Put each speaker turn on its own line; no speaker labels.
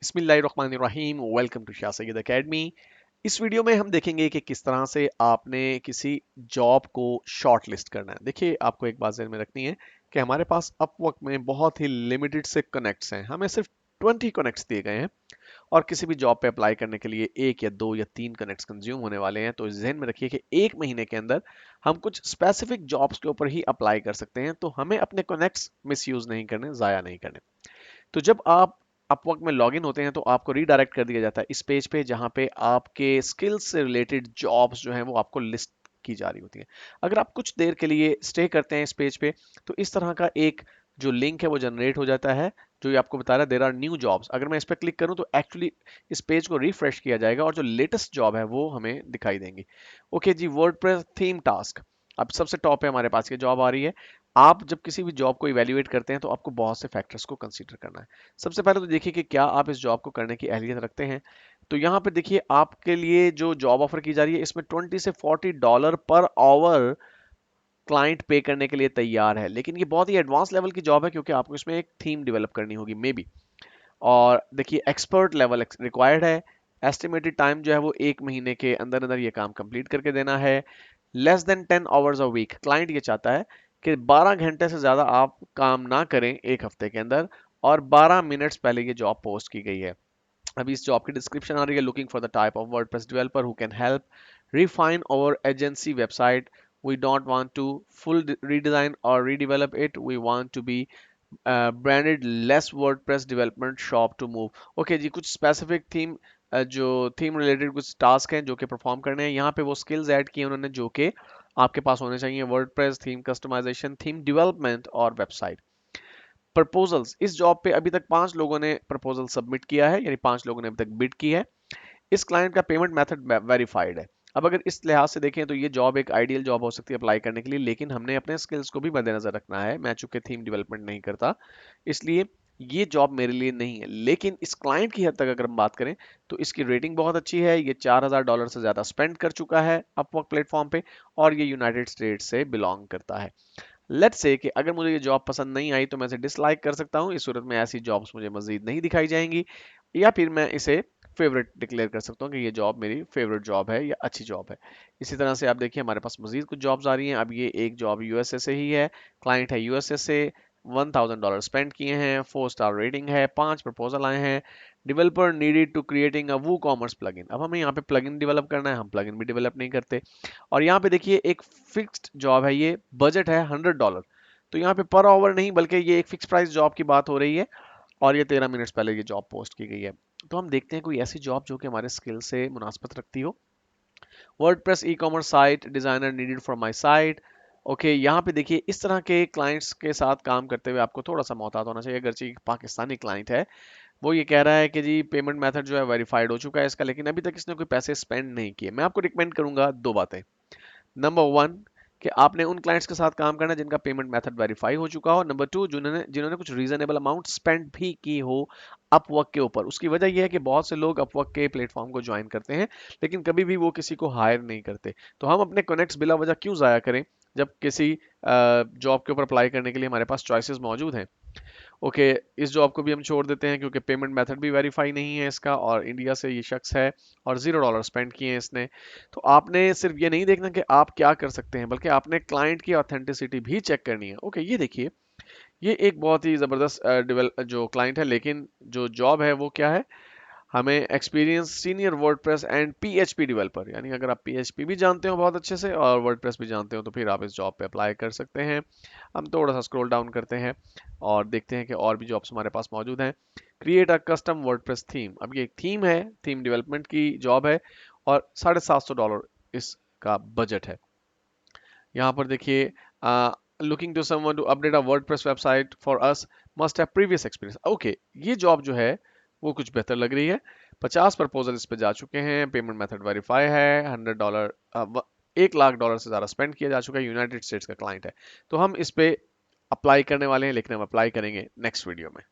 बिस्मिल्लाहिर्रहमानिर्रहीम। Welcome to Shah Syed academy. इस वीडियो में हम देखेंगे कि किस तरह से आपने किसी जॉब को शॉर्ट लिस्ट करना है। देखिए, आपको एक बात ज़हन में रखनी है कि हमारे पास अपवर्क में बहुत ही लिमिटेड से कनेक्ट्स हैं। हमें सिर्फ 20 कनेक्ट्स दिए गए हैं और किसी भी जॉब पे अप्लाई करने के लिए एक या दो या तीन कनेक्ट्स कंज्यूम होने वाले हैं। तो जहन में रखिए कि एक महीने के अंदर हम कुछ स्पेसिफिक जॉब्स के ऊपर ही अप्लाई कर सकते हैं। तो हमें अपने कनेक्ट्स मिसयूज नहीं करने, ज़ाया नहीं करने। तो जब आप अपवर्क में लॉगिन होते हैं तो आपको रीडायरेक्ट कर दिया जाता है इस पेज पे, जहां पे आपके स्किल्स से रिलेटेड जॉब्स जो हैं वो आपको लिस्ट की जा रही होती हैं। अगर आप कुछ देर के लिए स्टे करते हैं इस पेज पे तो इस तरह का एक जो लिंक है वो जनरेट हो जाता है, जो ये आपको बता रहा है देयर आर न्यू जॉब्स। अगर मैं इस पर क्लिक करूं तो एक्चुअली इस पेज को रिफ्रेश किया जाएगा और जो लेटेस्ट जॉब है वो हमें दिखाई देंगी। ओके जी, वर्डप्रेस थीम टास्क अब सबसे टॉप पे हमारे पास ये जॉब आ रही है। आप जब किसी भी जॉब को इवेल्युएट करते हैं तो आपको बहुत से फैक्टर्स को कंसीडर करना है। सबसे पहले तो देखिए कि क्या आप इस जॉब को करने की अहलियत रखते हैं। तो यहाँ पे देखिए, आपके लिए जो जॉब ऑफर की जा रही है इसमें 20 से $40 पर आवर क्लाइंट पे करने के लिए तैयार है। लेकिन ये बहुत ही एडवांस लेवल की जॉब है क्योंकि आपको इसमें एक थीम डेवलप करनी होगी मे बी। और देखिए, एक्सपर्ट लेवल रिक्वायर्ड है। एस्टिमेटेड टाइम जो है वो एक महीने के अंदर अंदर ये काम कंप्लीट करके देना है। Less than 10 hours a week, client ये चाहता है कि 12 घंटे से ज़्यादा आप काम ना करें एक हफ्ते के अंदर। और 12 मिनट्स पहले ये जॉब पोस्ट की गई है। अभी इस जॉब की डिस्क्रिप्शन आ रही है, looking for the type of WordPress developer who can help refine our agency website. We don't want to full redesign or redevelop it. We want to be branded less WordPress development shop to move. Okay जी, कुछ specific theme जो theme related कुछ task हैं जो कि perform करने हैं। यहाँ पे वो स्किल्स ऐड किए उन्होंने जो कि आपके पास होने चाहिए: WordPress theme customization, theme development और वेबसाइट। प्रपोजल्स, इस जॉब पे अभी तक 5 लोगों ने प्रपोजल सबमिट किया है, यानी 5 लोगों ने अभी तक बिड की है। इस क्लाइंट का पेमेंट मेथड वेरीफाइड है। अब अगर इस लिहाज से देखें तो ये जॉब एक आइडियल जॉब हो सकती है अप्लाई करने के लिए, लेकिन हमने अपने स्किल्स को भी मद्देनजर रखना है। मैं चूंकि थीम डेवलपमेंट नहीं करता, इसलिए ये जॉब मेरे लिए नहीं है। लेकिन इस क्लाइंट की हद तक अगर हम बात करें तो इसकी रेटिंग बहुत अच्छी है। ये $4000 से ज़्यादा स्पेंड कर चुका है अपवर्क प्लेटफॉर्म पे और ये यूनाइटेड स्टेट्स से बिलोंग करता है। लेट्स से कि अगर मुझे ये जॉब पसंद नहीं आई तो मैं इसे डिसलाइक कर सकता हूँ। इस सूरत में ऐसी जॉब्स मुझे मजीद नहीं दिखाई जाएंगी, या फिर मैं इसे फेवरेट डिक्लेयर कर सकता हूँ कि ये जॉब मेरी फेवरेट जॉब है या अच्छी जॉब है। इसी तरह से आप देखिए, हमारे पास मजीद कुछ जॉब्स आ रही हैं। अब ये एक जॉब यूएसए से ही है, क्लाइंट है यूएसए से, $1000 स्पेंड किए हैं, 4 स्टार रेटिंग है, 5 प्रपोजल आए हैं। Developer needed to creating a WooCommerce plugin. अब हमें यहाँ पे प्लगइन डेवलप करना है, हम प्लगइन भी डेवलप नहीं करते। और यहाँ पे देखिए, एक फिक्स्ड जॉब है, ये बजट है $100। तो यहाँ पे पर आवर नहीं बल्कि ये एक फिक्स प्राइस जॉब की बात हो रही है और ये 13 मिनट्स पहले ये जॉब पोस्ट की गई है। तो हम देखते हैं कोई ऐसी जॉब जो कि हमारे स्किल से मुनासबत रखती हो। WordPress e commerce site designer needed for my site. Okay, यहाँ पे देखिए, इस तरह के क्लाइंट्स के साथ काम करते हुए आपको थोड़ा सा मोहतात होना चाहिए। अगरचे एक पाकिस्तानी क्लाइंट है, वो ये कह रहा है कि जी पेमेंट मेथड जो है वेरीफाइड हो चुका है इसका, लेकिन अभी तक इसने कोई पैसे स्पेंड नहीं किए। मैं आपको रिकमेंड करूंगा दो बातें। नंबर वन, कि आपने उन क्लाइंट्स के साथ काम करना है जिनका पेमेंट मेथड वेरीफाई हो चुका हो। नंबर टू, जिन्होंने जिन्होंने कुछ रीजनेबल अमाउंट स्पेंड भी की हो अपवर्क के ऊपर। उसकी वजह यह है कि बहुत से लोग अपवर्क के प्लेटफॉर्म को ज्वाइन करते हैं लेकिन कभी भी वो किसी को हायर नहीं करते। तो हम अपने कनेक्ट्स बिला वजह क्यों ज़ाया करें जब किसी जॉब के ऊपर अप्लाई करने के लिए हमारे पास चॉइसेस मौजूद हैं। ओके, इस जॉब को भी हम छोड़ देते हैं क्योंकि पेमेंट मेथड भी वेरीफाई नहीं है इसका, और इंडिया से ये शख्स है और $0 स्पेंड किए हैं इसने। तो आपने सिर्फ ये नहीं देखना कि आप क्या कर सकते हैं, बल्कि आपने क्लाइंट की ऑथेंटिसिटी भी चेक करनी है। ओके, ये देखिए, ये एक बहुत ही ज़बरदस्त जो क्लाइंट है, लेकिन जो जॉब है वो क्या है? हमें experience senior WordPress and PHP developer, यानी अगर आप पीएचपी भी जानते हो बहुत अच्छे से और वर्डप्रेस भी जानते हो तो फिर आप इस जॉब पे अप्लाई कर सकते हैं। हम थोड़ा सा स्क्रॉल डाउन करते हैं और देखते हैं कि और भी जॉब्स हमारे पास मौजूद हैं। Create a custom WordPress theme, अब ये एक थीम है, थीम डेवलपमेंट की जॉब है और $750 इसका बजट है। यहाँ पर देखिए, looking to someone to update a WordPress website for us, must have previous experience. Okay, ये जॉब जो है वो कुछ बेहतर लग रही है। 50 प्रपोजल इस पे जा चुके हैं, पेमेंट मेथड वेरीफाई है, $100 $1 लाख से ज़्यादा स्पेंड किया जा चुका है, यूनाइटेड स्टेट्स का क्लाइंट है। तो हम इस पे अप्लाई करने वाले हैं, लेकिन हम अप्लाई करेंगे नेक्स्ट वीडियो में।